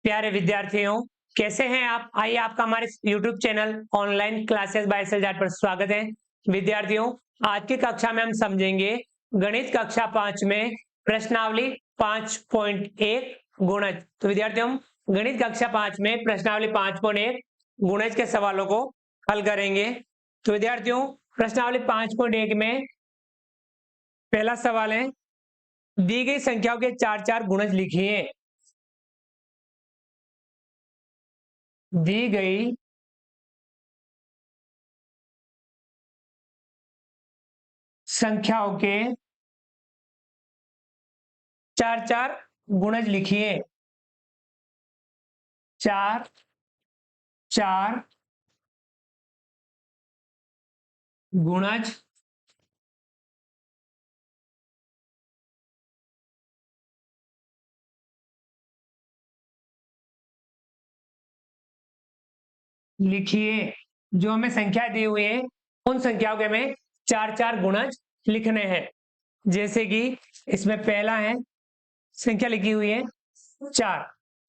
प्यारे विद्यार्थियों, कैसे हैं आप? आइए आपका हमारे YouTube channel online classes by S L Jat पर स्वागत है। विद्यार्थियों, आज की कक्षा में हम समझेंगे गणित कक्षा 5 में प्रश्नावली 5.1 गुणज। तो विद्यार्थियों, हम गणित कक्षा 5 में प्रश्नावली 5.1 गुणज के सवालों को हल करेंगे। तो विद्यार्थियों, प्रश्नावली 5.1 में पहला सवाल है, दी गई संख्याओं के चार चार गुणज लिखिए। दी गई संख्याओं के चार चार गुणज लिखिए। चार चार गुणज लिखिए। जो हमें संख्या दी हुई है उन संख्याओं के हमें चार चार गुणज लिखने हैं। जैसे कि इसमें पहला है, संख्या लिखी हुई है 4,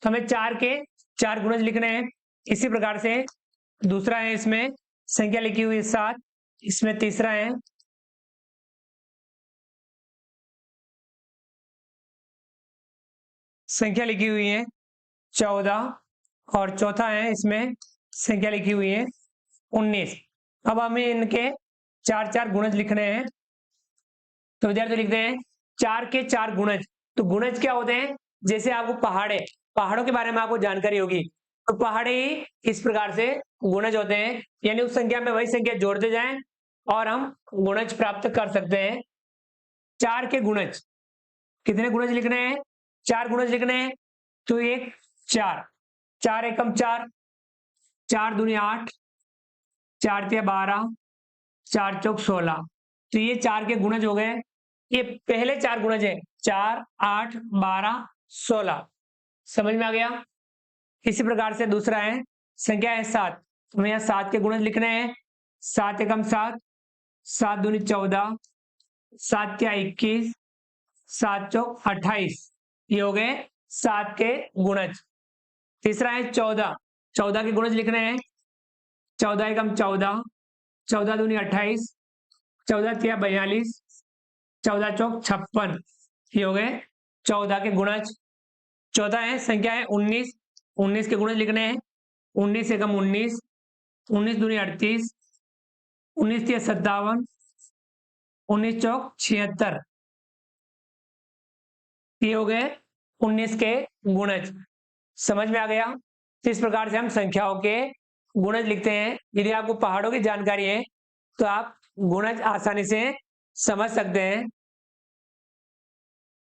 तो हमें 4 के 4 गुणज लिखने हैं। इसी प्रकार से दूसरा है, इसमें संख्या लिखी हुई है 7, इसमें तीसरा है संख्या लिखी हुई है 14 और चौथा है, इसमें संख्या लिखी हुई है 19। अब हमें इनके चार चार गुणज लिखने हैं। तो विद्यार्थी लिखते हैं 4 के 4 गुणज। तो गुणज क्या होते हैं? जैसे आपको पहाड़ों के बारे में आपको जानकारी होगी, तो पहाड़े ही इस प्रकार से गुणज होते हैं, यानी उस संख्या में वही संख्या जोड़ते जाएं और हम गुणज प्राप्त कर सकते हैं। 4 के गुणज, कितने गुणज लिखने हैं? 4 गुणज लिखने हैं। तो एक 4, 4 एकम 4, 4 दूनी 8, 4 तिया 12, 4 चौक 16। तो ये 4 के गुणज हो गए। ये पहले 4 गुणज है, 4, 8, 12, 16। समझ में आ गया? इसी प्रकार से दूसरा है, संख्या है 7, हमें यहाँ 7 के गुणज लिखने हैं। 7 एकम 7, 7 दूनी 14, 7 तिया 21, 7 चौक 28। ये हो गए 7 के गुणज। तीसरा है 14, 14 के गुणज लिखने हैं। 14 एकम 14, 14 दूनी 28, 14 तिया 42, 14 चौक 56। ये हो गए 14 के गुणज। चौथा है, संख्या है 19, 19 के गुणज लिखने हैं। 19 एकम 19, 19 दूनी 38, 19 तिया 57, 19 चौक 76। ये हो गए 19 के गुणज। समझ में आ गया? तो इस प्रकार से हम संख्याओं के गुणज लिखते हैं। यदि आपको पहाड़ों की जानकारी है तो आप गुणज आसानी से समझ सकते हैं।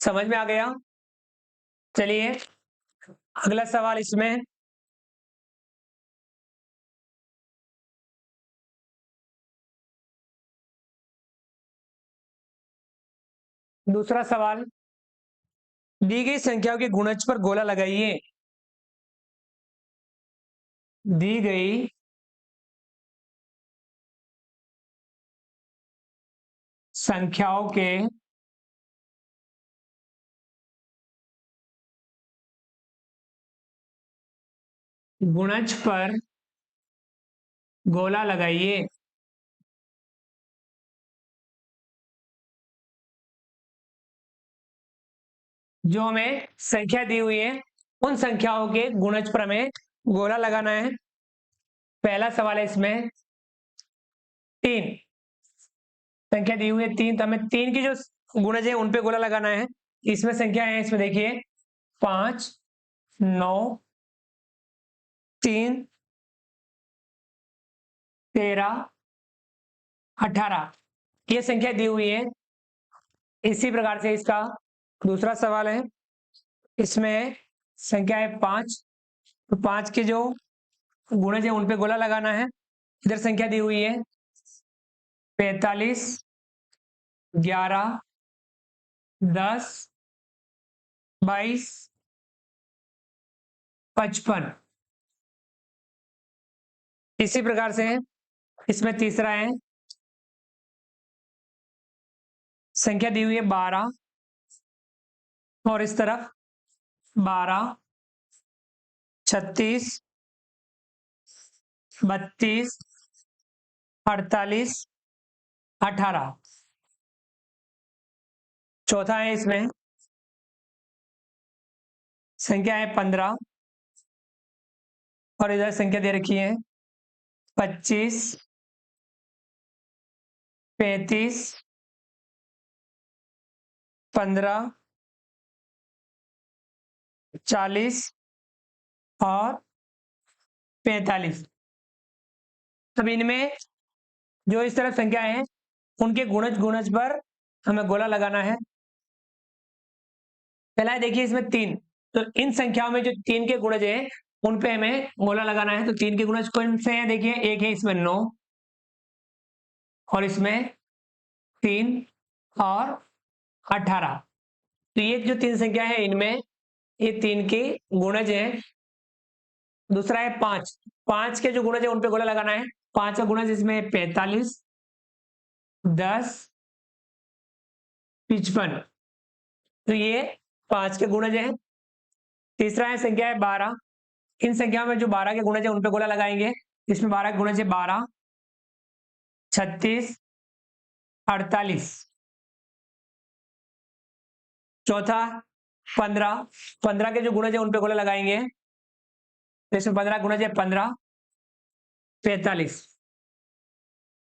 समझ में आ गया? चलिए अगला सवाल, इसमें दूसरा सवाल, दी गई संख्याओं के गुणज पर गोला लगाइए। दी गई संख्याओं के गुणज पर गोला लगाइए। जो हमें संख्या दी हुई है उन संख्याओं के गुणज पर हमें गोला लगाना है। पहला सवाल है, इसमें 3 संख्या दी हुई है 3, तो हमें 3 की जो गुणज है उन पे गोला लगाना है। इसमें संख्या है, इसमें देखिए 5, 9, 3, 13, 18, ये संख्या दी हुई है। इसी प्रकार से इसका दूसरा सवाल है, इसमें संख्या है 5, तो 5 के जो गुणज है उन पे गोला लगाना है। इधर संख्या दी हुई है 45, 11, 10, 22, 55। इसी प्रकार से इसमें तीसरा है, संख्या दी हुई है 12 और इस तरफ 12, 36, 32, 48, 18। चौथा है इसमें संख्या है 15 और इधर संख्या दे रखी है 25, 35, 15, 40 और 45। अब इनमें जो इस तरफ संख्या है उनके गुणज गुणज पर हमें गोला लगाना है। पहला है देखिए इसमें 3, तो इन संख्याओं में जो 3 के गुणज है उन पे हमें गोला लगाना है। तो 3 के गुणज कौन से हैं? देखिए एक है इसमें 9 और इसमें 3 और 18। तो ये जो 3 संख्या है इनमें ये 3 के गुणज है। दूसरा है 5, 5 के जो गुणज है उन पे गोला लगाना है। 5 का गुणज इसमें 45, 10, 55। तो ये 5 के गुणज है। तीसरा है संख्या है 12, इन संख्याओं में जो 12 के गुणज है उन पे गोला लगाएंगे। इसमें 12 के गुणज है 12, 36, 48। चौथा 15, 15 के जो गुणज है उन पे गोला लगाएंगे। तो इसमें 15 गुणज है 15, 45।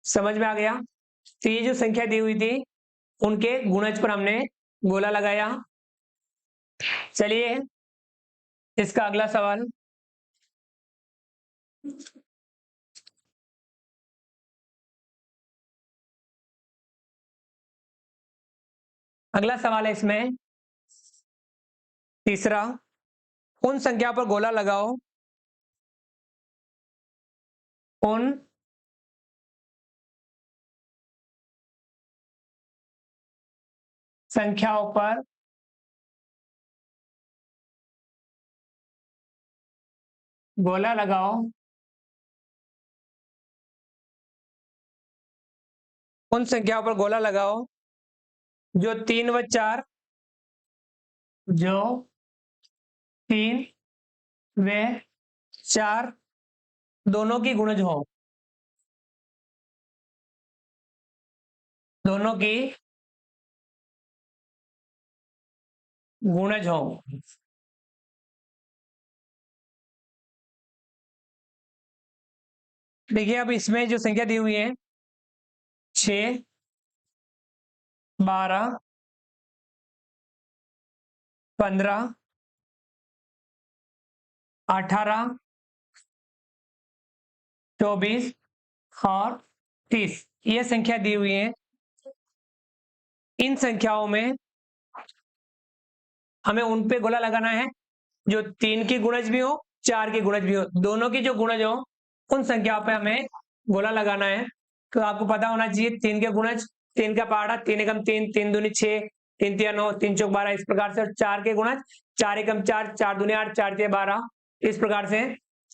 समझ में आ गया? तो ये जो संख्या दी हुई थी उनके गुणज पर हमने गोला लगाया। चलिए इसका अगला सवाल। अगला सवाल है इसमें तीसरा, उन संख्या पर गोला लगाओ उन संख्याओं पर गोला लगाओ उन संख्याओं पर गोला लगाओ जो 3 व 4, जो 3 व 4 दोनों की गुणज हो, दोनों की गुणज हो। देखिए अब इसमें जो संख्या दी हुई है 6, 12, 15, 18, 24 और 30, ये संख्या दी हुई है। इन संख्याओं में हमें उन पे गोला लगाना है जो 3 की गुणज भी हो, 4 की गुणज भी हो, दोनों की जो गुणज हो उन संख्याओं पे हमें गोला लगाना है। तो आपको पता होना चाहिए 3 के गुणज, 3 का पहाड़ा 3 एकम 3, 3 दूनी 6, 3 तिया 9, 3 चौक 12, इस प्रकार से। और 4 के गुणज 4 एकम 4, 4 दूनी 8, 4 तिया 12, इस प्रकार से।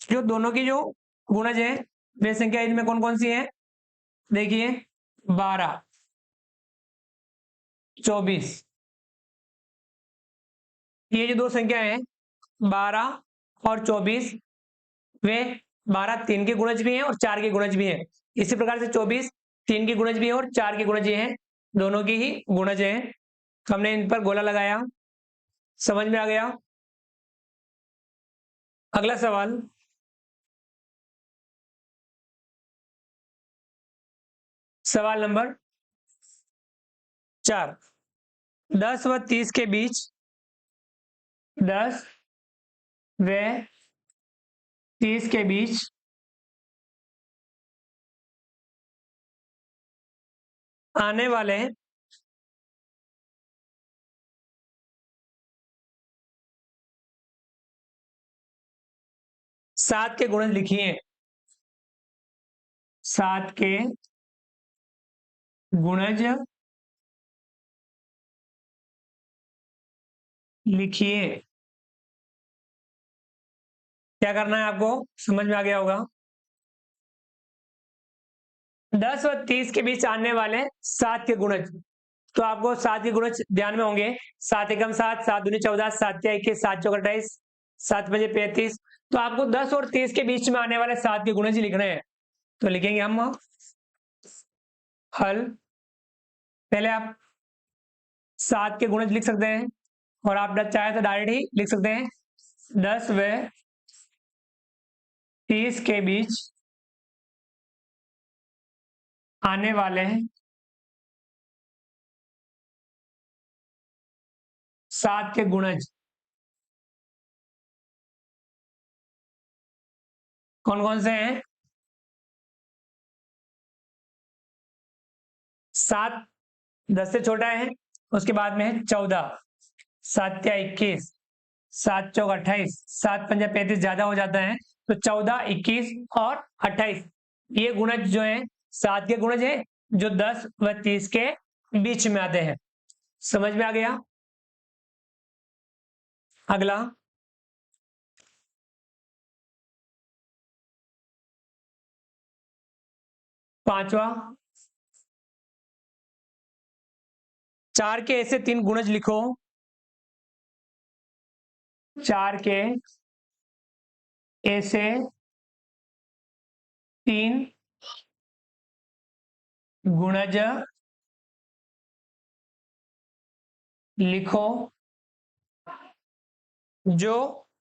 जो दोनों की जो गुणज है वे संख्या इनमें कौन कौन सी है? देखिए 12, 24, ये जो दो संख्या है 12 और 24, वे 12 3 के गुणज भी हैं और 4 के गुणज भी हैं। इसी प्रकार से 24 3 के गुणज भी हैं और 4 के गुणज भी हैं, दोनों की ही गुणज हैं। हमने इन पर गोला लगाया। समझ में आ गया? अगला सवाल, सवाल नंबर 4, 10 व 30 के बीच 10 व 30 के बीच आने वाले 7 के गुणज लिखिए। 7 के गुणज लिखिए। क्या करना है आपको? समझ में आ गया होगा। 10 व 30 के बीच आने वाले 7 के गुणज, तो आपको 7 के गुणज ध्यान में होंगे। 7 एकम 7, 7 दूनी 14, 7 तिया 21, 7 चौक 28, 7 बजे 35। तो आपको 10 और 30 के बीच में आने वाले 7 के गुणज लिखने हैं। तो लिखेंगे हम हल। पहले आप 7 के गुणज लिख सकते हैं, और आप चाहे तो डायरेक्ट ही लिख सकते हैं 10 व 30 के बीच आने वाले 7 के गुणज कौन कौन से हैं? 7 10 से छोटा है, उसके बाद में है 14, 7 या 21, 7 चौक 28, 7 पंजा 35 ज्यादा हो जाता है, तो 14, 21 और 28 ये गुणज जो है 7 के गुणज है, जो 10 व 30 के बीच में आते हैं। समझ में आ गया? अगला 5वां, 4 के ऐसे 3 गुणज लिखो। 4 के ऐसे 3 गुणज लिखो जो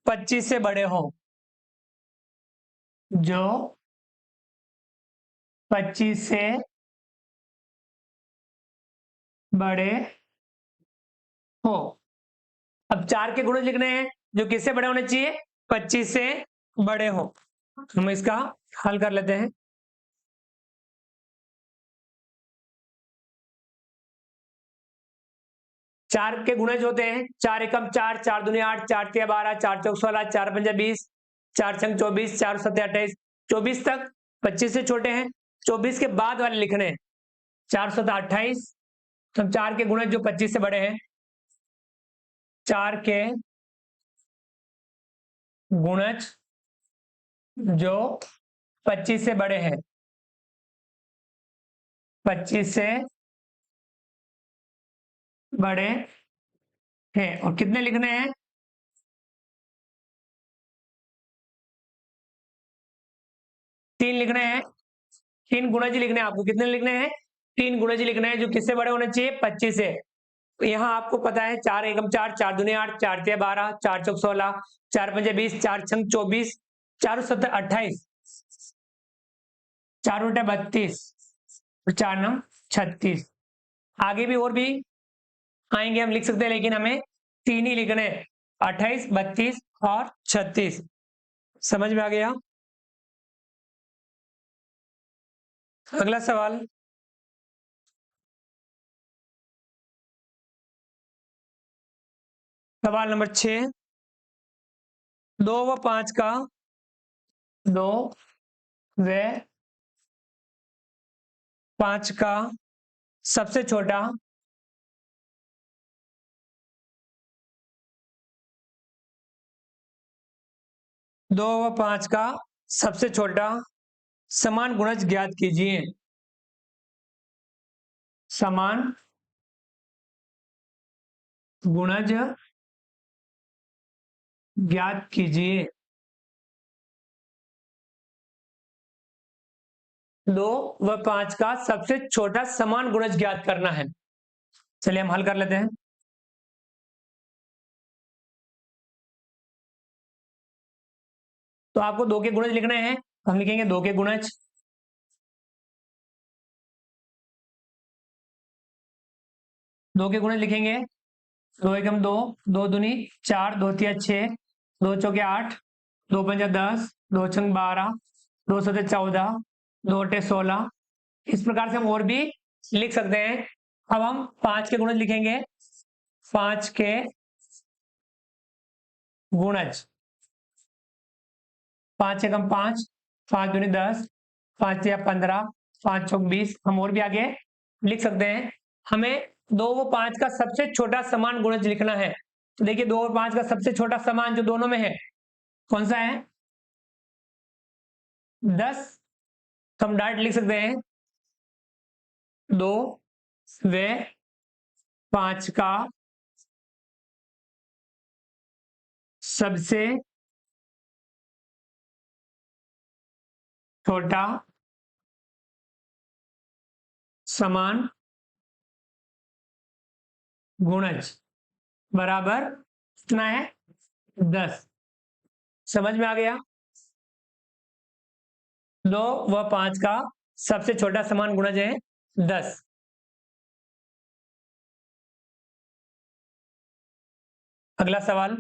25 से बड़े हो। जो 25 से बड़े हो। अब 4 के गुणज लिखने हैं जो किससे बड़े होने चाहिए? 25 से बड़े हो। हम इसका हल कर लेते हैं। चार के गुणज होते हैं 4 एकम 4, 4 दूनी 8, 4 तिया 12, 4 चौक 16, 4 पंजा 20, 4 छंग 24, 4 सत्ते 28, 24 तक 25 से छोटे हैं। 24 के बाद वाले लिखने हैं 4 सत्ता 28। तो 4 के गुणज जो 25 से बड़े हैं, 4 के गुणज जो 25 से बड़े हैं, 25 से बड़े हैं, और कितने लिखने हैं? 3 लिखने हैं। 3 गुणज लिखने हैं आपको। कितने लिखने हैं? 3 गुणज लिखने हैं जो किससे बड़े होने चाहिए? 25 से। तो यहाँ आपको पता है 4 एकम 4, 4 दूनी 8, 4 तिया 12, 4 चौक 16, 4 पंजे 20, 4 छंग 24, 4 सत्तर 28, 4 उल्टा 32 और 4 नम 36। आगे भी और भी आएंगे, हम लिख सकते हैं, लेकिन हमें 3 ही लिखने हैं, 28, 32 और 36। समझ में आ गया? अगला सवाल, सवाल नंबर 6। 2 व 5 का 2 व 5 का सबसे छोटा दो व 5 का सबसे छोटा समान गुणज ज्ञात कीजिए। समान गुणज ज्ञात कीजिए। 2 व 5 का सबसे छोटा समान गुणज ज्ञात करना है। चलिए हम हल कर लेते हैं। तो आपको 2 के गुणज लिखने हैं, हम लिखेंगे 2 के गुणज। दो के गुणज लिखेंगे 2 एकम 2, 2 दूनी 4, 2 तिया 6, 2 चौके 8, 2 पंजा 10, 2 छंग 12, 2 सत्ते 14, 2 अट्ठे 16। इस प्रकार से हम और भी लिख सकते हैं। अब हम 5 के गुणज लिखेंगे। 5 के गुणज, 5 एकम 5, 5 दूनी 10, 5 तिया 15, 5 चौक 20। हम और भी आगे लिख सकते हैं। हमें 2 व 5 का सबसे छोटा समान गुणज लिखना है। तो देखिए 2 और 5 का सबसे छोटा समान जो दोनों में है कौन सा है? 10। तो हम डायरेक्ट लिख सकते हैं 2 व 5 का सबसे छोटा समान गुणज बराबर कितना है 10। समझ में आ गया। 2 व 5 का सबसे छोटा समान गुणज है 10। अगला सवाल,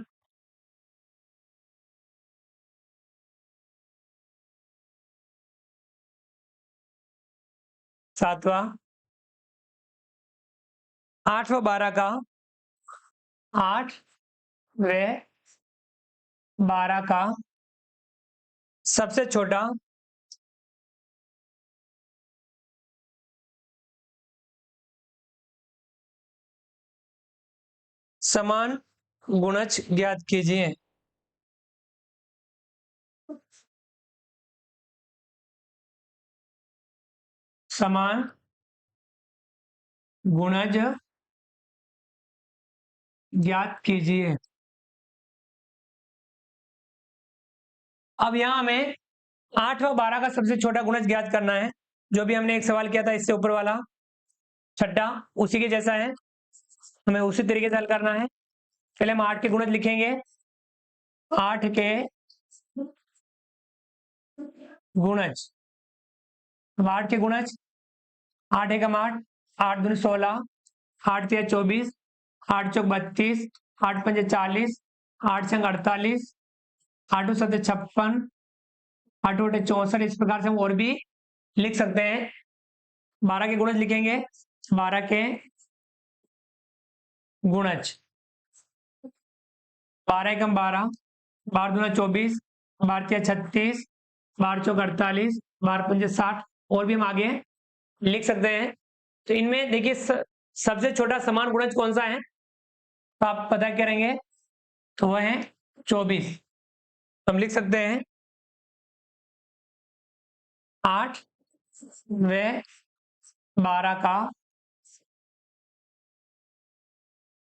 7वां, 8 व 12 का 8 व 12 का सबसे छोटा समान गुणज ज्ञात कीजिए। समान गुणज ज्ञात कीजिए। अब यहां हमें 8 व 12 का सबसे छोटा गुणज ज्ञात करना है। जो भी हमने एक सवाल किया था इससे ऊपर वाला छठा, उसी के जैसा है, हमें उसी तरीके से हल करना है। पहले हम 8 के गुणज लिखेंगे। 8 के गुणज, अब 8 के गुणज, 8 एकम 8, 8 दूनी 16, 8 तिया 24, 8 चौक 32, 8 पंजे 40, 8 छंग 48, 8 सत्ते 56, 8 अठे 64। इस प्रकार से हम और भी लिख सकते हैं। 12 के गुणज लिखेंगे। 12 के गुणज, 12 एकम 12, 12 दूना 24, 12 तिया 36, 12 चौक 48, 12 पंजे 60, और भी हम आगे लिख सकते हैं। तो इनमें देखिए सबसे छोटा समान गुणज कौन सा है, तो आप पता करेंगे, तो वह है 24। हम लिख सकते हैं 8 व 12 का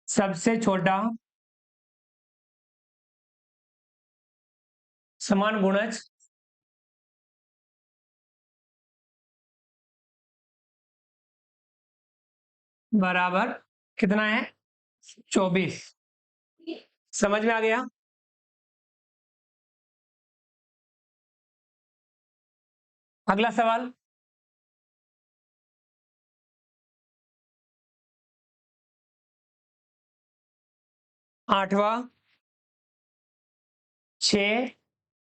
सबसे छोटा समान गुणज बराबर कितना है 24। समझ में आ गया। अगला सवाल, 8वां, 6,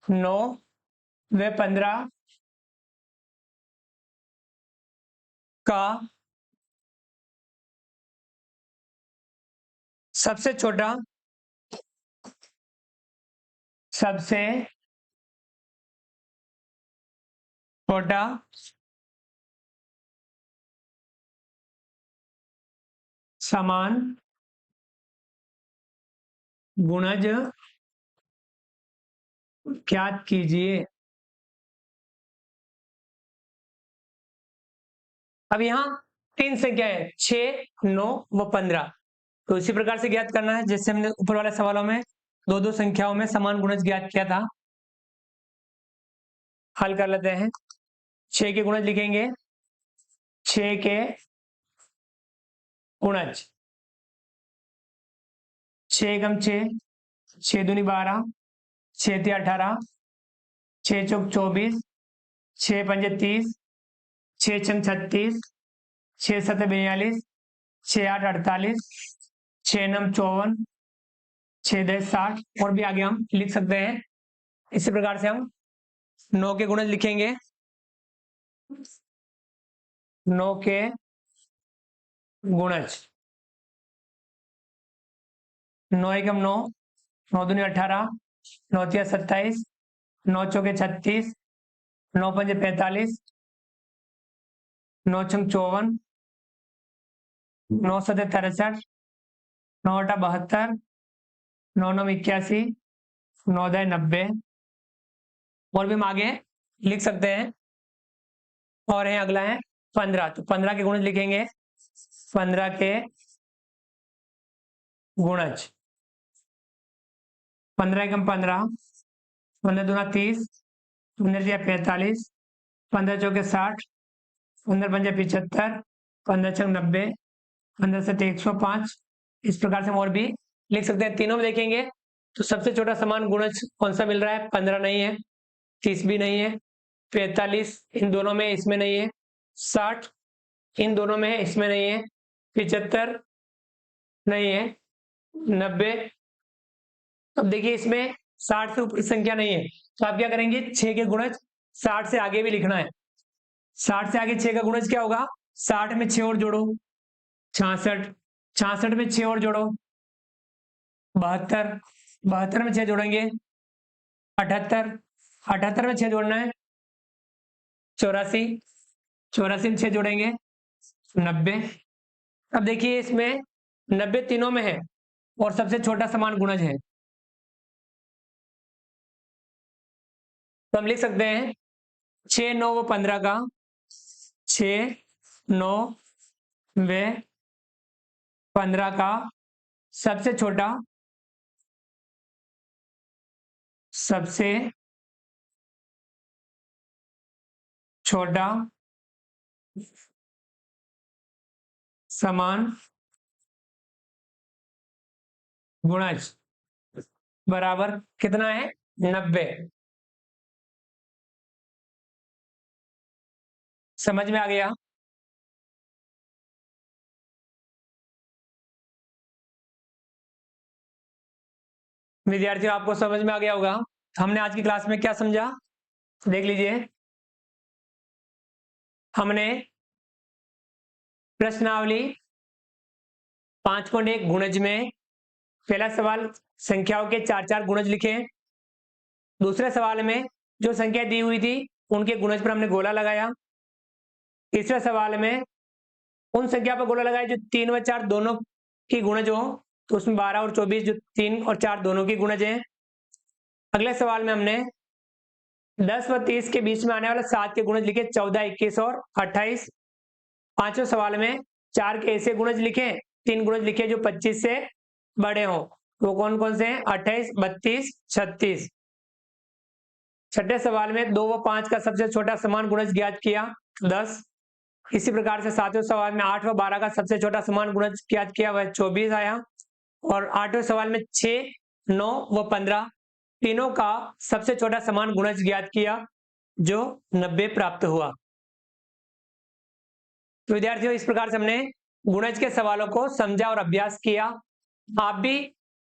9 व 15 का सबसे छोटा समान गुणज ज्ञात कीजिए। अब यहाँ 3 संख्या है, 6, 9 व 15। तो इसी प्रकार से ज्ञात करना है जैसे हमने ऊपर वाले सवालों में दो दो संख्याओं में समान गुणज ज्ञात किया था। हल कर लेते हैं। 6 के गुणज लिखेंगे। 6 के गुणज, 6 एकम 6, 6 दूनी 12, 6 तिया 18, 6 चौक 24, 6 पंजे 30, 6 छंग 36, 6 सत्ते 42, 6 8 48, 6 नम 54, 6 10 60, और भी आगे हम लिख सकते हैं। इसी प्रकार से हम 9 के गुणज लिखेंगे। 9 के गुणज, 9 एकम 9, 9 दूनी 18, 9 तिया 27, 9 चौके 36, 9 पंजे 45, 9 छंग 54, 9 सत्ते 63, 9 अठा 72, 9 नम 81, 9 दय 90, और भी हम आगे लिख सकते हैं। और है अगला है 15, तो 15 के गुणज लिखेंगे। 15 के गुणज, 15 एकम 15, 15 दूना 30, 15 तिया 45, 15 चौके 60, 15 पंजे 75, 15 छक 90, 15 सत्ते 105। इस प्रकार से हम और भी लिख सकते हैं। तीनों में देखेंगे तो सबसे छोटा समान गुणज कौन सा मिल रहा है? 15 नहीं है, 30 भी नहीं है, 45 इन दोनों में, इसमें नहीं है, 60 इन दोनों में है, इसमें नहीं है, 75 नहीं है, 90। अब देखिए इसमें 60 से ऊपर संख्या नहीं है, तो आप क्या करेंगे? 6 के गुणज 60 से आगे भी लिखना है। 60 से आगे 6 का गुणज क्या होगा? 60 में 6 और जोड़ो 66, 66 में 6 और जोड़ो 72, 72 में 6 जोड़ेंगे 78, 78 में 6 जोड़ना है 84, 84 में 6 जोड़ेंगे 90। अब देखिए इसमें 90 तीनों में है और सबसे छोटा समान गुणज है, तो हम लिख सकते हैं 6 9 व 15 का 6 9 व 15 का सबसे छोटा समान गुणज बराबर कितना है? 90। समझ में आ गया? विद्यार्थियों आपको समझ में आ गया होगा। हमने आज की क्लास में क्या समझा देख लीजिए। हमने प्रश्नावली 5.1 गुणज में पहला सवाल संख्याओं के 4-4 गुणज लिखे। दूसरे सवाल में जो संख्या दी हुई थी उनके गुणज पर हमने गोला लगाया। तीसरे सवाल में उन संख्या पर गोला लगाया जो 3 व 4 दोनों की गुणज हो, तो उसमें 12 और 24 जो 3 और 4 दोनों की गुणज है। अगले सवाल में हमने 10 व 30 के बीच में आने वाले 7 के गुणज लिखे, 14 21 और 28। पांचवें सवाल में 4 के ऐसे गुणज लिखे, 3 गुणज लिखे जो 25 से बड़े हो, वो कौन कौन से हैं? 28 32 36। छठे सवाल में 2 व 5 का सबसे छोटा समान गुणज ज्ञात किया 10। इसी प्रकार से सातवें सवाल में 8 व 12 का सबसे छोटा समान गुणज ज्ञात किया, वह 24 आया। और आठवें सवाल में 6 9 व 15 तीनों का सबसे छोटा समान गुणज ज्ञात किया, जो 90 प्राप्त हुआ। तो विद्यार्थियों इस प्रकार से हमने गुणज के सवालों को समझा और अभ्यास किया। आप भी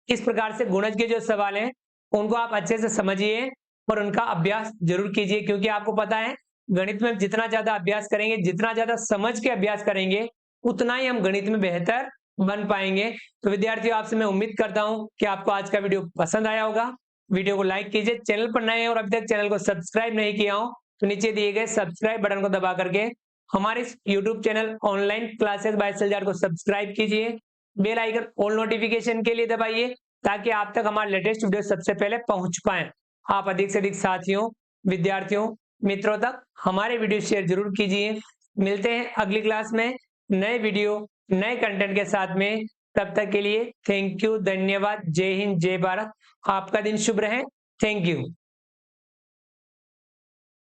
इस प्रकार से गुणज के जो सवाल हैं उनको आप अच्छे से समझिए और उनका अभ्यास जरूर कीजिए, क्योंकि आपको पता है गणित में जितना ज्यादा अभ्यास करेंगे, जितना ज्यादा समझ के अभ्यास करेंगे, उतना ही हम गणित में बेहतर बन पाएंगे। तो विद्यार्थियों आपसे मैं उम्मीद करता हूं कि आपको आज का वीडियो पसंद आया होगा। वीडियो को लाइक कीजिए, चैनल पर नए हैं और अभी तक चैनल को सब्सक्राइब नहीं किया हो तो नीचे दिए गए सब्सक्राइब बटन को दबा करके हमारे इस YouTube channel online classes by S L को सब्सक्राइब कीजिए। बेल आइकन ऑल नोटिफिकेशन के लिए दबाइए ताकि आप तक हमारे लेटेस्ट वीडियो सबसे पहले पहुंच पाए। आप अधिक से अधिक साथियों, विद्यार्थियों, मित्रों तक हमारे वीडियो शेयर जरूर कीजिए। मिलते हैं अगली क्लास में नए वीडियो नए कंटेंट के साथ में। तब तक के लिए थैंक यू, धन्यवाद, जय हिंद, जय भारत। आपका दिन शुभ रहे। Thank you.